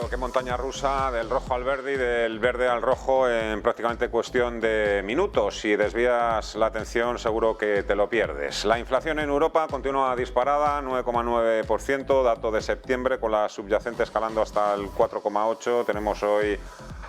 qué montaña rusa, del rojo al verde y del verde al rojo en prácticamente cuestión de minutos. Si desvías la atención seguro que te lo pierdes. La inflación en Europa continúa disparada, 9,9%, dato de septiembre, con la subyacente escalando hasta el 4,8%. Tenemos hoy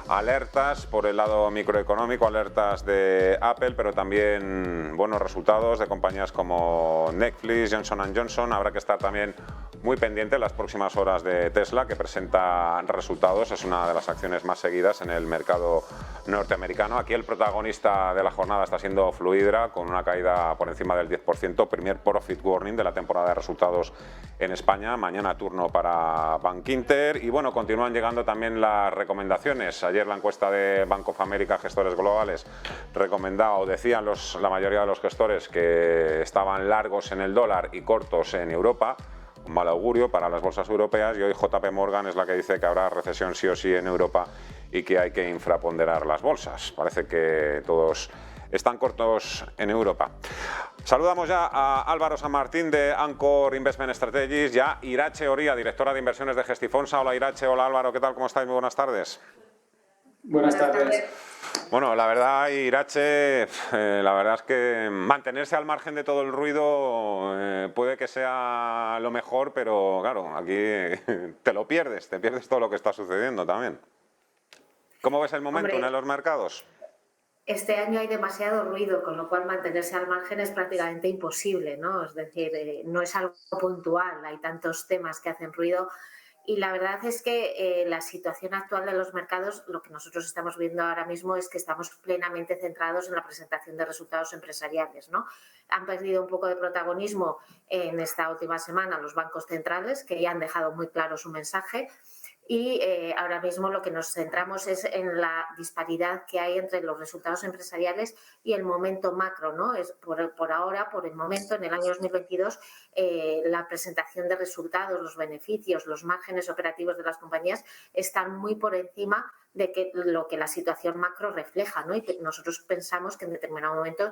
alertas por el lado microeconómico, alertas de Apple, pero también buenos resultados de compañías como Netflix, Johnson & Johnson. Habrá que estar también muy pendiente en las próximas horas de Tesla, que presenta resultados. Es una de las acciones más seguidas en el mercado norteamericano. Aquí el protagonista de la jornada está siendo Fluidra, con una caída por encima del 10%, primer profit warning de la temporada de resultados en España. Mañana turno para Bankinter. Y bueno, continúan llegando también las recomendaciones. Ayer la encuesta de Bank of America, gestores globales, recomendaba, o decían la mayoría de los gestores, que estaban largos en el dólar y cortos en Europa. Un mal augurio para las bolsas europeas, y hoy JP Morgan es la que dice que habrá recesión sí o sí en Europa y que hay que infraponderar las bolsas. Parece que todos están cortos en Europa. Saludamos ya a Álvaro San Martín de Anchor Investment Strategies, ya Irache Oría, directora de inversiones de Gestifonsa. Hola Irache, hola Álvaro, ¿qué tal? ¿Cómo estáis? Muy buenas tardes. Buenas tardes. Bueno, la verdad, Irache, la verdad es que mantenerse al margen de todo el ruido puede que sea lo mejor, pero claro, aquí te pierdes todo lo que está sucediendo también. ¿Cómo ves el momento en los mercados? Este año hay demasiado ruido, con lo cual mantenerse al margen es prácticamente imposible, ¿no? Es decir, no es algo puntual, hay tantos temas que hacen ruido. Y la verdad es que la situación actual de los mercados, lo que nosotros estamos viendo ahora mismo es que estamos plenamente centrados en la presentación de resultados empresariales, ¿no? Han perdido un poco de protagonismo en esta última semana los bancos centrales, que ya han dejado muy claro su mensaje. Y ahora mismo lo que nos centramos es en la disparidad que hay entre los resultados empresariales y el momento macro, ¿no? Es por ahora, por el momento, en el año 2022, la presentación de resultados, los beneficios, los márgenes operativos de las compañías están muy por encima de lo que la situación macro refleja, ¿no? Y que nosotros pensamos que en determinado momento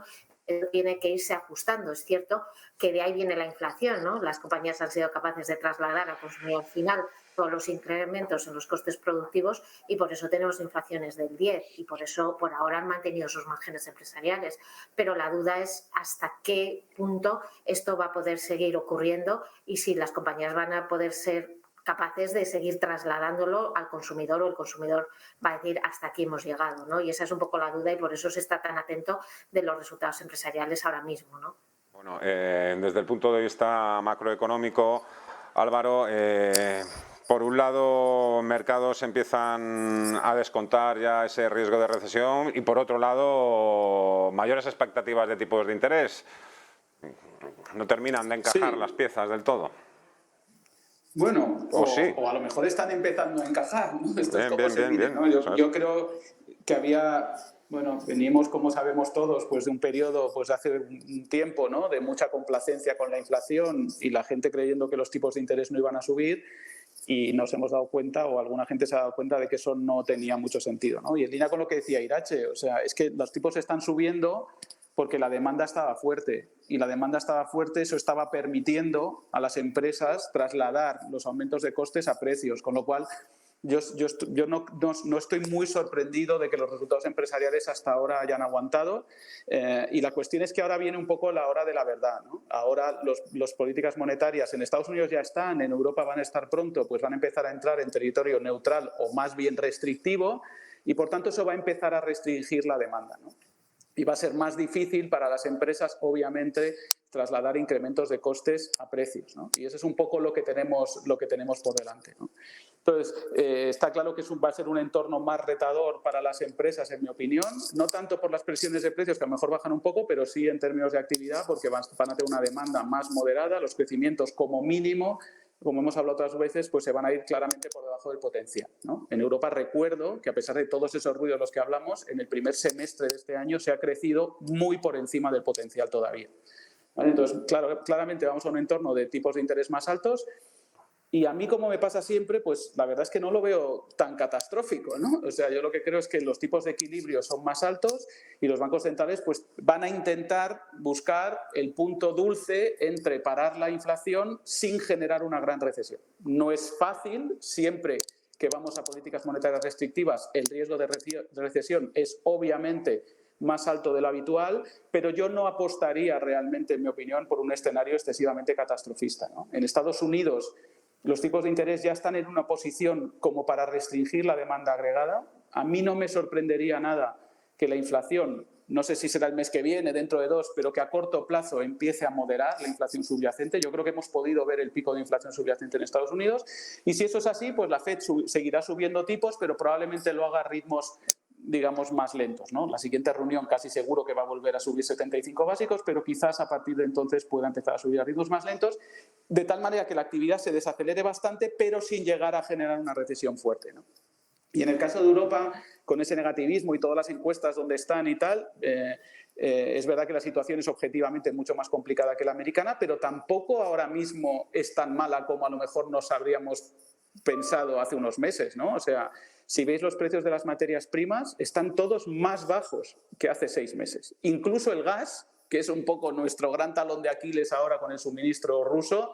tiene que irse ajustando. Es cierto que de ahí viene la inflación, ¿no? Las compañías han sido capaces de trasladar al consumidor final todos los incrementos en los costes productivos y por eso tenemos inflaciones del 10 y por eso por ahora han mantenido sus márgenes empresariales. Pero la duda es hasta qué punto esto va a poder seguir ocurriendo y si las compañías van a poder ser capaces de seguir trasladándolo al consumidor, o el consumidor va a decir hasta aquí hemos llegado, ¿no? Y esa es un poco la duda y por eso se está tan atento de los resultados empresariales ahora mismo, ¿no? Bueno, desde el punto de vista macroeconómico, Álvaro, por un lado, mercados empiezan a descontar ya ese riesgo de recesión y por otro lado, mayores expectativas de tipos de interés. No terminan de encajar las piezas del todo. Bueno, sí. o a lo mejor están empezando a encajar, ¿no? Esto es como se mide, ¿no? Bien. Yo creo que había, bueno, venimos, como sabemos todos, pues de un periodo, pues hace un tiempo, ¿no? De mucha complacencia con la inflación y la gente creyendo que los tipos de interés no iban a subir. Y nos hemos dado cuenta, o alguna gente se ha dado cuenta, de que eso no tenía mucho sentido, ¿no? Y en línea con lo que decía Irache, o sea, es que los tipos están subiendo porque la demanda estaba fuerte. Y la demanda estaba fuerte, eso estaba permitiendo a las empresas trasladar los aumentos de costes a precios, con lo cual yo no estoy muy sorprendido de que los resultados empresariales hasta ahora hayan aguantado y la cuestión es que ahora viene un poco la hora de la verdad, ¿no? Ahora las políticas monetarias en Estados Unidos ya están, en Europa van a estar pronto, pues van a empezar a entrar en territorio neutral o más bien restrictivo y por tanto eso va a empezar a restringir la demanda, ¿no? Y va a ser más difícil para las empresas, obviamente, trasladar incrementos de costes a precios, ¿no? Y eso es un poco lo que tenemos por delante, ¿no? Entonces, está claro que va a ser un entorno más retador para las empresas, en mi opinión, no tanto por las presiones de precios, que a lo mejor bajan un poco, pero sí en términos de actividad, porque van a tener una demanda más moderada, los crecimientos como mínimo, como hemos hablado otras veces, pues se van a ir claramente por debajo del potencial, ¿no? En Europa recuerdo que a pesar de todos esos ruidos de los que hablamos, en el primer semestre de este año se ha crecido muy por encima del potencial todavía, ¿vale? Entonces, claramente vamos a un entorno de tipos de interés más altos. Y a mí, como me pasa siempre, pues la verdad es que no lo veo tan catastrófico, ¿no? O sea, yo lo que creo es que los tipos de equilibrio son más altos y los bancos centrales pues van a intentar buscar el punto dulce entre parar la inflación sin generar una gran recesión. No es fácil, siempre que vamos a políticas monetarias restrictivas, el riesgo de recesión es obviamente más alto de lo habitual, pero yo no apostaría realmente, en mi opinión, por un escenario excesivamente catastrofista, ¿no? En Estados Unidos los tipos de interés ya están en una posición como para restringir la demanda agregada. A mí no me sorprendería nada que la inflación, no sé si será el mes que viene, dentro de 2, pero que a corto plazo empiece a moderar la inflación subyacente. Yo creo que hemos podido ver el pico de inflación subyacente en Estados Unidos y si eso es así, pues la Fed seguirá subiendo tipos, pero probablemente lo haga a ritmos, digamos, más lentos, ¿no? La siguiente reunión casi seguro que va a volver a subir 75 básicos, pero quizás a partir de entonces pueda empezar a subir a ritmos más lentos, de tal manera que la actividad se desacelere bastante, pero sin llegar a generar una recesión fuerte, ¿no? Y en el caso de Europa, con ese negativismo y todas las encuestas donde están y tal, es verdad que la situación es objetivamente mucho más complicada que la americana, pero tampoco ahora mismo es tan mala como a lo mejor nos habríamos pensado hace unos meses, ¿no? O sea, si veis los precios de las materias primas, están todos más bajos que hace 6 meses. Incluso el gas, que es un poco nuestro gran talón de Aquiles ahora con el suministro ruso,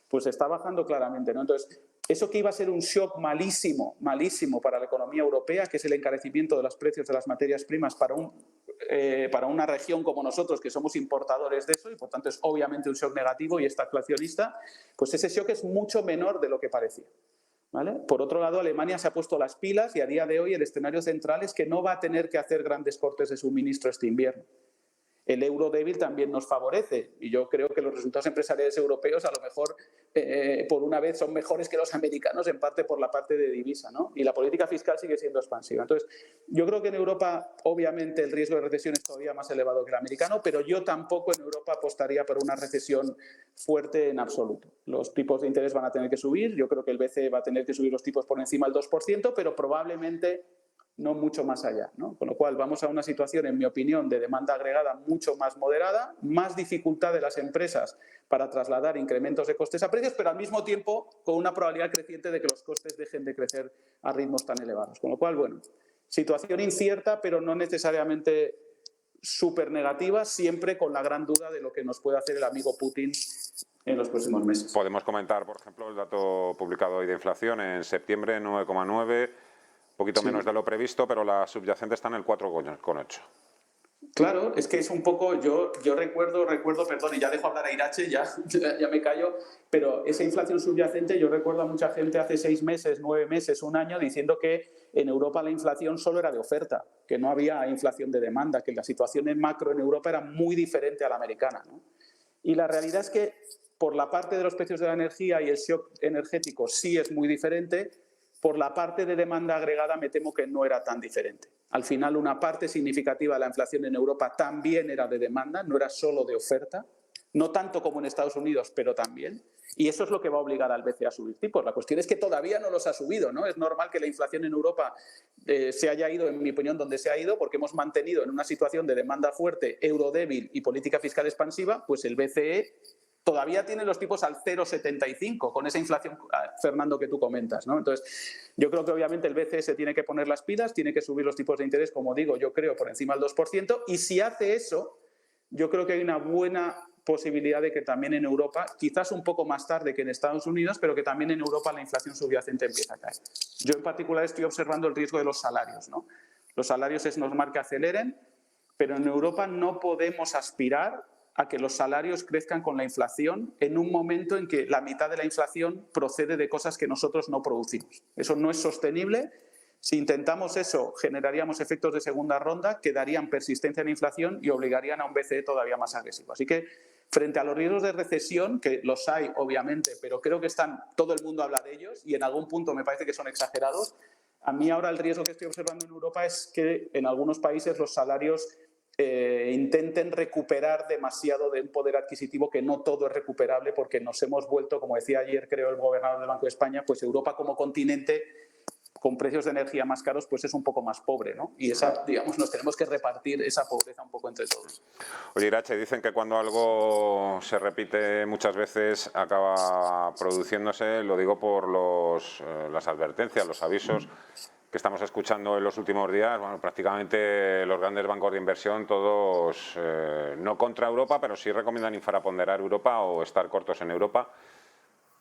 pues está bajando claramente, ¿no? Entonces, eso que iba a ser un shock malísimo, malísimo para la economía europea, que es el encarecimiento de los precios de las materias primas para una región como nosotros, que somos importadores de eso, y por tanto es obviamente un shock negativo y estagflacionista, pues ese shock es mucho menor de lo que parecía, ¿vale? Por otro lado, Alemania se ha puesto las pilas y a día de hoy el escenario central es que no va a tener que hacer grandes cortes de suministro este invierno. El euro débil también nos favorece y yo creo que los resultados empresariales europeos a lo mejor por una vez son mejores que los americanos, en parte por la parte de divisa, ¿no? Y la política fiscal sigue siendo expansiva. Entonces, yo creo que en Europa obviamente el riesgo de recesión es todavía más elevado que el americano, pero yo tampoco en Europa apostaría por una recesión fuerte en absoluto. Los tipos de interés van a tener que subir, yo creo que el BCE va a tener que subir los tipos por encima del 2%, pero probablemente no mucho más allá, ¿no? Con lo cual vamos a una situación, en mi opinión, de demanda agregada mucho más moderada, más dificultad de las empresas para trasladar incrementos de costes a precios, pero al mismo tiempo con una probabilidad creciente de que los costes dejen de crecer a ritmos tan elevados. Con lo cual, bueno, situación incierta, pero no necesariamente súper negativa, siempre con la gran duda de lo que nos puede hacer el amigo Putin en los próximos meses. Podemos comentar, por ejemplo, el dato publicado hoy de inflación en septiembre, 9,9%. Un poquito menos de lo previsto, pero la subyacente está en el 4,8. Claro, es que es un poco, yo recuerdo, perdón, y ya dejo hablar a Irache, ya me callo, pero esa inflación subyacente, yo recuerdo a mucha gente hace 6 meses, 9 meses, un año, diciendo que en Europa la inflación solo era de oferta, que no había inflación de demanda, que la situación en macro en Europa era muy diferente a la americana, ¿no? Y la realidad es que por la parte de los precios de la energía y el shock energético sí es muy diferente. Por la parte de demanda agregada me temo que no era tan diferente. Al final, una parte significativa de la inflación en Europa también era de demanda, no era solo de oferta, no tanto como en Estados Unidos, pero también. Y eso es lo que va a obligar al BCE a subir tipos. La cuestión es que todavía no los ha subido, ¿no? Es normal que la inflación en Europa se haya ido, en mi opinión, donde se ha ido, porque hemos mantenido en una situación de demanda fuerte, euro débil y política fiscal expansiva, pues el BCE todavía tiene los tipos al 0,75 con esa inflación, Fernando, que tú comentas, ¿no? Entonces, yo creo que obviamente el BCE se tiene que poner las pilas, tiene que subir los tipos de interés, como digo, yo creo, por encima del 2%, y si hace eso, yo creo que hay una buena posibilidad de que también en Europa, quizás un poco más tarde que en Estados Unidos, pero que también en Europa la inflación subyacente empieza a caer. Yo en particular estoy observando el riesgo de los salarios, ¿no? Los salarios es normal que aceleren, pero en Europa no podemos aspirar a que los salarios crezcan con la inflación en un momento en que la mitad de la inflación procede de cosas que nosotros no producimos. Eso no es sostenible. Si intentamos eso, generaríamos efectos de segunda ronda que darían persistencia en la inflación y obligarían a un BCE todavía más agresivo. Así que, frente a los riesgos de recesión, que los hay obviamente, pero creo que todo el mundo habla de ellos y en algún punto me parece que son exagerados, a mí ahora el riesgo que estoy observando en Europa es que en algunos países los salarios intenten recuperar demasiado de un poder adquisitivo, que no todo es recuperable, porque nos hemos vuelto, como decía ayer creo el gobernador del Banco de España, pues Europa como continente con precios de energía más caros pues es un poco más pobre, ¿no? Y esa, digamos, nos tenemos que repartir esa pobreza un poco entre todos. Oye, Irache, dicen que cuando algo se repite muchas veces acaba produciéndose, lo digo por las advertencias, los avisos que estamos escuchando en los últimos días. Bueno, prácticamente los grandes bancos de inversión, todos no contra Europa, pero sí recomiendan infraponderar Europa o estar cortos en Europa.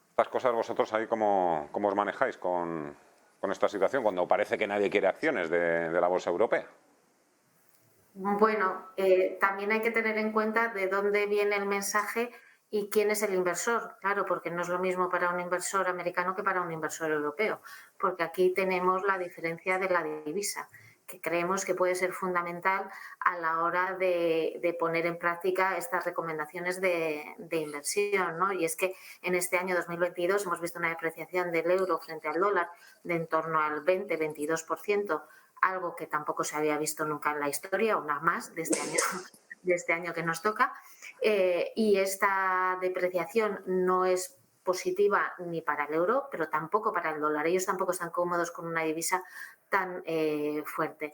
Estas cosas vosotros ahí, ¿cómo os manejáis con con esta situación, cuando parece que nadie quiere acciones de la bolsa europea? Bueno, también hay que tener en cuenta de dónde viene el mensaje y quién es el inversor, claro, porque no es lo mismo para un inversor americano que para un inversor europeo, porque aquí tenemos la diferencia de la divisa, que creemos que puede ser fundamental a la hora de poner en práctica estas recomendaciones de inversión, ¿no? Y es que en este año 2022 hemos visto una depreciación del euro frente al dólar de en torno al 20-22%, algo que tampoco se había visto nunca en la historia, una más de este año que nos toca, y esta depreciación no es positiva ni para el euro, pero tampoco para el dólar. Ellos tampoco están cómodos con una divisa tan fuerte.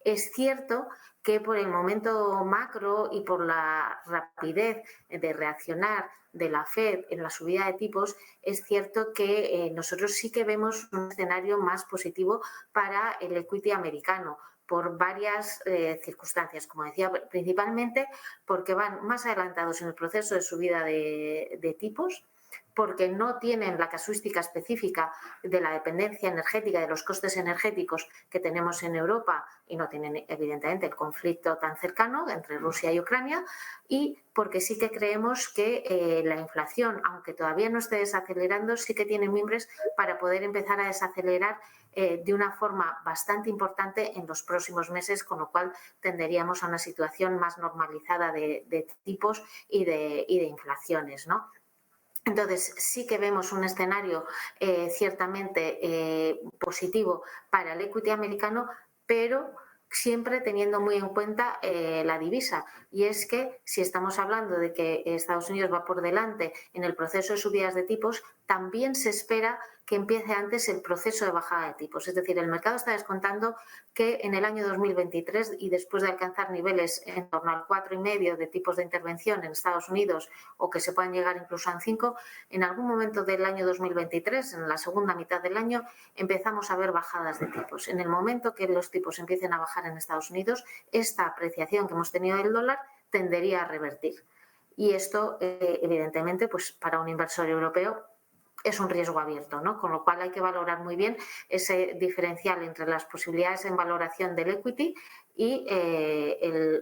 Es cierto que por el momento macro y por la rapidez de reaccionar de la Fed en la subida de tipos, es cierto que nosotros sí que vemos un escenario más positivo para el equity americano por varias circunstancias, como decía, principalmente porque van más adelantados en el proceso de subida de tipos, porque no tienen la casuística específica de la dependencia energética, de los costes energéticos que tenemos en Europa, y no tienen evidentemente el conflicto tan cercano entre Rusia y Ucrania, y porque sí que creemos que la inflación, aunque todavía no esté desacelerando, sí que tiene mimbres para poder empezar a desacelerar de una forma bastante importante en los próximos meses, con lo cual tenderíamos a una situación más normalizada de tipos y de inflaciones, ¿no? Entonces, sí que vemos un escenario ciertamente positivo para el equity americano, pero siempre teniendo muy en cuenta la divisa. Y es que si estamos hablando de que Estados Unidos va por delante en el proceso de subidas de tipos, también se espera que empiece antes el proceso de bajada de tipos. Es decir, el mercado está descontando que en el año 2023, y después de alcanzar niveles en torno al 4,5 de tipos de intervención en Estados Unidos, o que se puedan llegar incluso a 5, en algún momento del año 2023, en la segunda mitad del año, empezamos a ver bajadas de tipos. En el momento que los tipos empiecen a bajar en Estados Unidos, esta apreciación que hemos tenido del dólar tendería a revertir. Y esto, evidentemente, pues para un inversor europeo es un riesgo abierto, ¿no? Con lo cual hay que valorar muy bien ese diferencial entre las posibilidades en valoración del equity y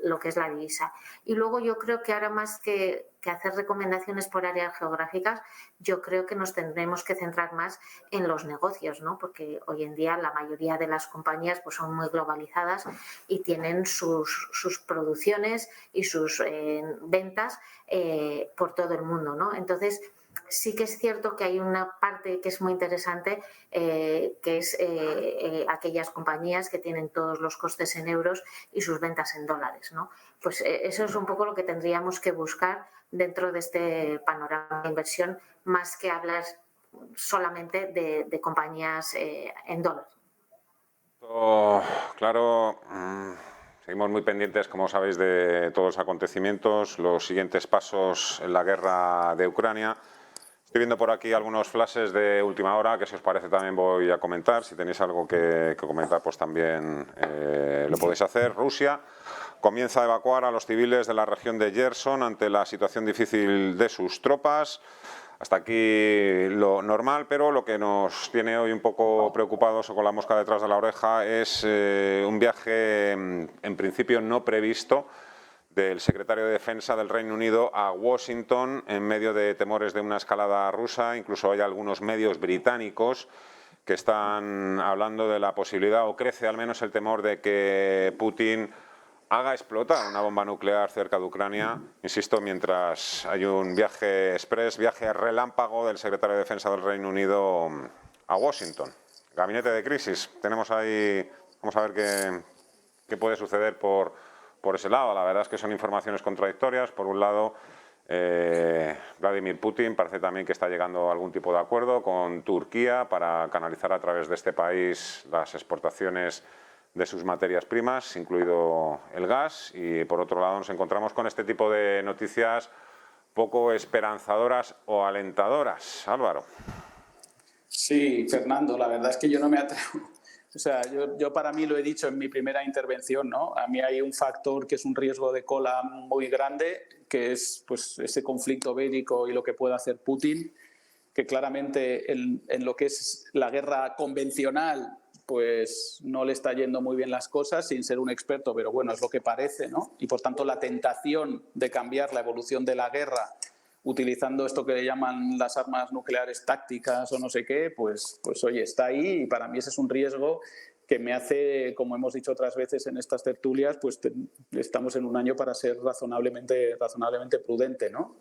lo que es la divisa. Y luego yo creo que ahora, más que hacer recomendaciones por áreas geográficas, yo creo que nos tendremos que centrar más en los negocios, ¿no? Porque hoy en día la mayoría de las compañías pues son muy globalizadas y tienen sus producciones y sus ventas por todo el mundo, ¿no? Entonces, sí que es cierto que hay una parte que es muy interesante, que es aquellas compañías que tienen todos los costes en euros y sus ventas en dólares, ¿no? Pues eso es un poco lo que tendríamos que buscar dentro de este panorama de inversión, más que hablar solamente de compañías en dólares. Claro, seguimos muy pendientes, como sabéis, de todos los acontecimientos, los siguientes pasos en la guerra de Ucrania. Estoy viendo por aquí algunos flashes de última hora que, si os parece, también voy a comentar. Si tenéis algo que comentar, pues también lo podéis hacer. Rusia comienza a evacuar a los civiles de la región de Gerson ante la situación difícil de sus tropas. Hasta aquí lo normal, pero lo que nos tiene hoy un poco preocupados o con la mosca detrás de la oreja es un viaje, en principio no previsto, del secretario de Defensa del Reino Unido a Washington en medio de temores de una escalada rusa. Incluso hay algunos medios británicos que están hablando de la posibilidad, o crece al menos el temor, de que Putin haga explotar una bomba nuclear cerca de Ucrania, insisto, mientras hay un viaje express, viaje relámpago del secretario de Defensa del Reino Unido a Washington. Gabinete de crisis, tenemos ahí, vamos a ver qué puede suceder por ese lado. La verdad es que son informaciones contradictorias. Por un lado, Vladimir Putin parece también que está llegando a algún tipo de acuerdo con Turquía para canalizar a través de este país las exportaciones de sus materias primas, incluido el gas, y por otro lado nos encontramos con este tipo de noticias poco esperanzadoras o alentadoras. Álvaro. Sí, Fernando, la verdad es que yo no me atrevo. O sea, yo para mí lo he dicho en mi primera intervención, ¿no? A mí hay un factor que es un riesgo de cola muy grande, que es pues ese conflicto bélico y lo que pueda hacer Putin. que claramente en lo que es la guerra convencional pues no le está yendo muy bien las cosas, sin ser un experto, pero bueno, es lo que parece, ¿no? Y por tanto la tentación de cambiar la evolución de la guerra utilizando esto que le llaman las armas nucleares tácticas o no sé qué, pues oye, está ahí y para mí ese es un riesgo que me hace, como hemos dicho otras veces en estas tertulias, pues estamos en un año para ser razonablemente prudente, ¿no?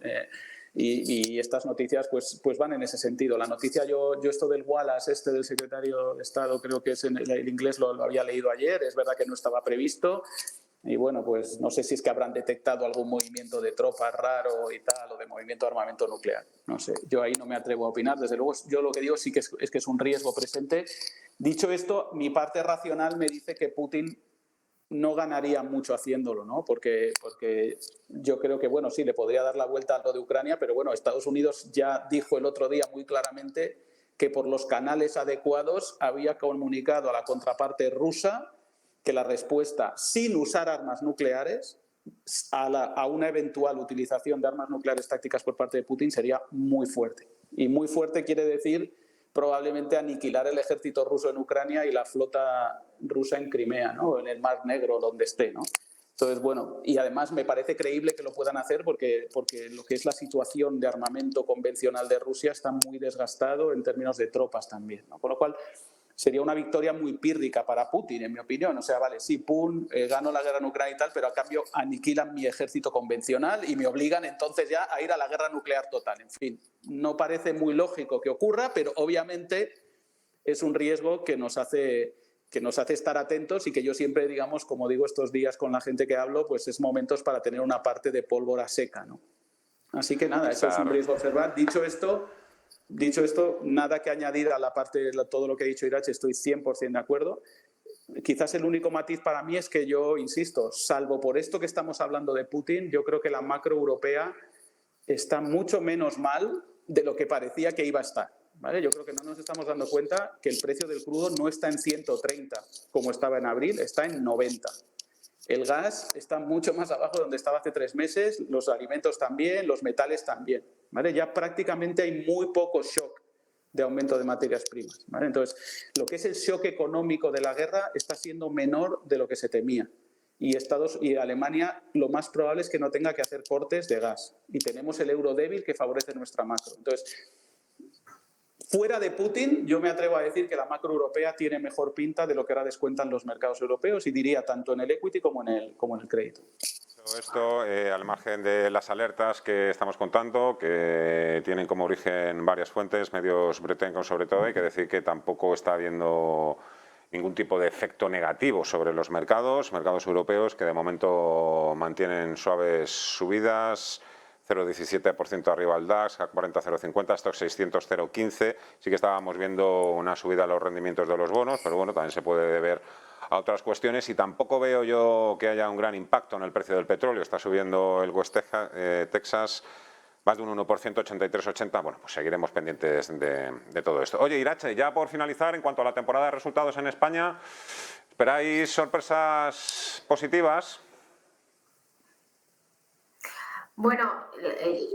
Y estas noticias pues van en ese sentido. La noticia, yo esto del Wallace, del secretario de Estado, creo que es en el inglés, lo había leído ayer, es verdad que no estaba previsto. Y bueno, pues no sé si es que habrán detectado algún movimiento de tropas raro y tal, o de movimiento de armamento nuclear. No sé, yo ahí no me atrevo a opinar. Desde luego, yo lo que digo sí que es que es un riesgo presente. Dicho esto, mi parte racional me dice que Putin no ganaría mucho haciéndolo, ¿no? Porque yo creo que, bueno, sí, le podría dar la vuelta a lo de Ucrania, pero bueno, Estados Unidos ya dijo el otro día muy claramente que por los canales adecuados había comunicado a la contraparte rusa que la respuesta sin usar armas nucleares a una eventual utilización de armas nucleares tácticas por parte de Putin sería muy fuerte. Y muy fuerte quiere decir probablemente aniquilar el ejército ruso en Ucrania y la flota rusa en Crimea, ¿no? En el Mar Negro, donde esté, ¿no? Entonces, bueno, y además me parece creíble que lo puedan hacer porque lo que es la situación de armamento convencional de Rusia está muy desgastado en términos de tropas también, ¿no? Con lo cual sería una victoria muy pírrica para Putin, en mi opinión. O sea, vale, sí, gano la guerra en Ucrania y tal, pero a cambio aniquilan mi ejército convencional y me obligan entonces ya a ir a la guerra nuclear total. En fin, no parece muy lógico que ocurra, pero obviamente es un riesgo que nos hace estar atentos y que yo siempre, digamos, como digo estos días con la gente que hablo, pues es momentos para tener una parte de pólvora seca, ¿no? Así que nada, eso es un riesgo a observar. Dicho esto, nada que añadir a la parte de todo lo que ha dicho Irache, estoy 100% de acuerdo. Quizás el único matiz para mí es que yo, insisto, salvo por esto que estamos hablando de Putin, yo creo que la macro europea está mucho menos mal de lo que parecía que iba a estar, ¿vale? Yo creo que no nos estamos dando cuenta que el precio del crudo no está en 130 como estaba en abril, está en 90. El gas está mucho más abajo de donde estaba hace 3 meses, los alimentos también, los metales también, ¿vale? Ya prácticamente hay muy poco shock de aumento de materias primas, ¿vale? Entonces, lo que es el shock económico de la guerra está siendo menor de lo que se temía. Y Alemania lo más probable es que no tenga que hacer cortes de gas. Y tenemos el euro débil que favorece nuestra macro. Entonces, fuera de Putin, yo me atrevo a decir que la macro europea tiene mejor pinta de lo que ahora descuentan los mercados europeos y diría tanto en el equity como en el crédito. Todo esto al margen de las alertas que estamos contando, que tienen como origen varias fuentes, medios británicos sobre todo, hay que decir que tampoco está habiendo ningún tipo de efecto negativo sobre los mercados europeos que de momento mantienen suaves subidas, 0,17% arriba al DAX, a 40,050, Stoxx 600, 0,15. Sí que estábamos viendo una subida a los rendimientos de los bonos, pero bueno, también se puede deber a otras cuestiones y tampoco veo yo que haya un gran impacto en el precio del petróleo. Está subiendo el West Texas más de un 1%, 83,80. Bueno, pues seguiremos pendientes de todo esto. Oye, Irache, ya por finalizar, en cuanto a la temporada de resultados en España, ¿esperáis sorpresas positivas? Bueno,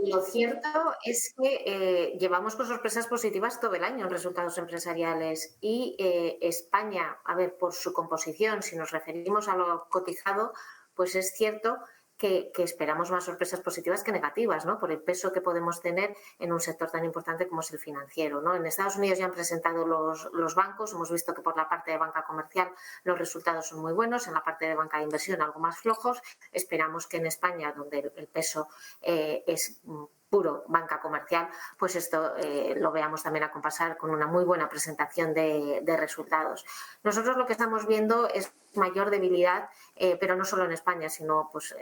lo cierto es que llevamos con sorpresas positivas todo el año en resultados empresariales y España, a ver, por su composición, si nos referimos a lo cotizado, pues es cierto que esperamos más sorpresas positivas que negativas, ¿no? Por el peso que podemos tener en un sector tan importante como es el financiero, ¿no? En Estados Unidos ya han presentado los bancos, hemos visto que por la parte de banca comercial los resultados son muy buenos, en la parte de banca de inversión algo más flojos. Esperamos que en España, donde el peso es puro banca comercial, pues esto lo veamos también acompasar con una muy buena presentación de resultados. Nosotros lo que estamos viendo es mayor debilidad, pero no solo en España, sino pues,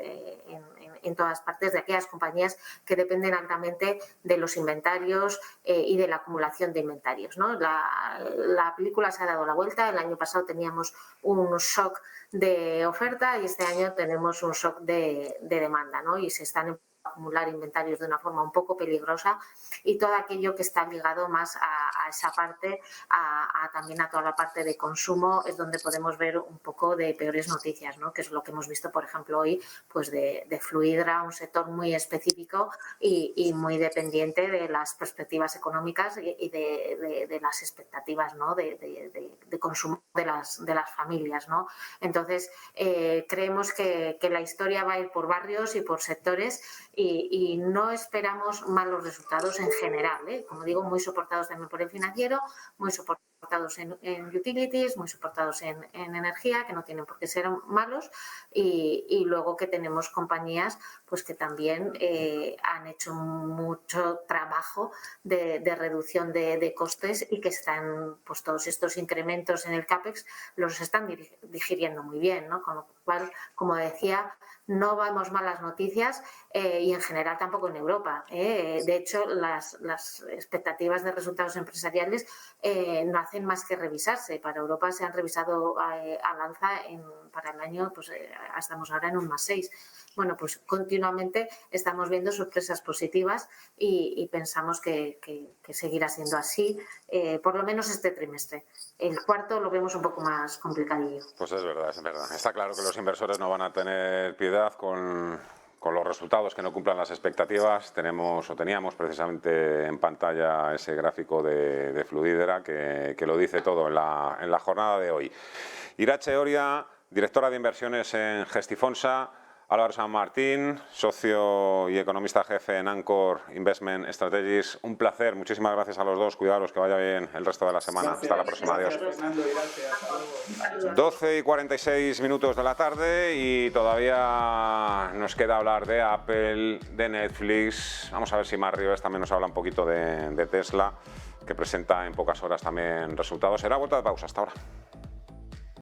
en todas partes, de aquellas compañías que dependen altamente de los inventarios y de la acumulación de inventarios, ¿no? La película se ha dado la vuelta. El año pasado teníamos un shock de oferta y este año tenemos un shock de demanda, ¿no? Y se están acumular inventarios de una forma un poco peligrosa y todo aquello que está ligado más a esa parte, a también a toda la parte de consumo, es donde podemos ver un poco de peores noticias, ¿no? Que es lo que hemos visto, por ejemplo, hoy, pues de Fluidra, un sector muy específico y muy dependiente de las perspectivas económicas y de las expectativas, ¿no? de consumo de las familias, ¿no? Entonces, creemos que la historia va a ir por barrios y por sectores y no esperamos malos resultados en general, ¿eh? Como digo, muy soportados también por el financiero, muy soportados en utilities, muy soportados en energía, que no tienen por qué ser malos, y luego que tenemos compañías pues que también han hecho mucho trabajo de reducción de costes y que están, pues todos estos incrementos en el CAPEX los están digiriendo muy bien, ¿no? Con lo cual, como decía, no vemos malas noticias y en general tampoco en Europa. De hecho, las expectativas de resultados empresariales no hacen más que revisarse. Para Europa se han revisado al alza para el año, pues estamos ahora en un +6. Bueno, pues continuamente estamos viendo sorpresas positivas y pensamos que seguirá siendo así, por lo menos este trimestre. El cuarto lo vemos un poco más complicadillo. Pues es verdad, es verdad. Está claro que los inversores no van a tener piedad con los resultados que no cumplan las expectativas. Teníamos precisamente en pantalla ese gráfico de Fluidra que lo dice todo en la jornada de hoy. Irache Oria, directora de inversiones en Gestifonsa. Álvaro San Martín, socio y economista jefe en Anchor Investment Strategies. Un placer, muchísimas gracias a los dos. Cuidaros, que vaya bien el resto de la semana. Gracias, hasta la próxima, adiós. Fernando, gracias. Hasta luego. 12:46 de la tarde y todavía nos queda hablar de Apple, de Netflix. Vamos a ver si Mar Rivers también nos habla un poquito de Tesla, que presenta en pocas horas también resultados. Será vuelta de pausa, hasta ahora.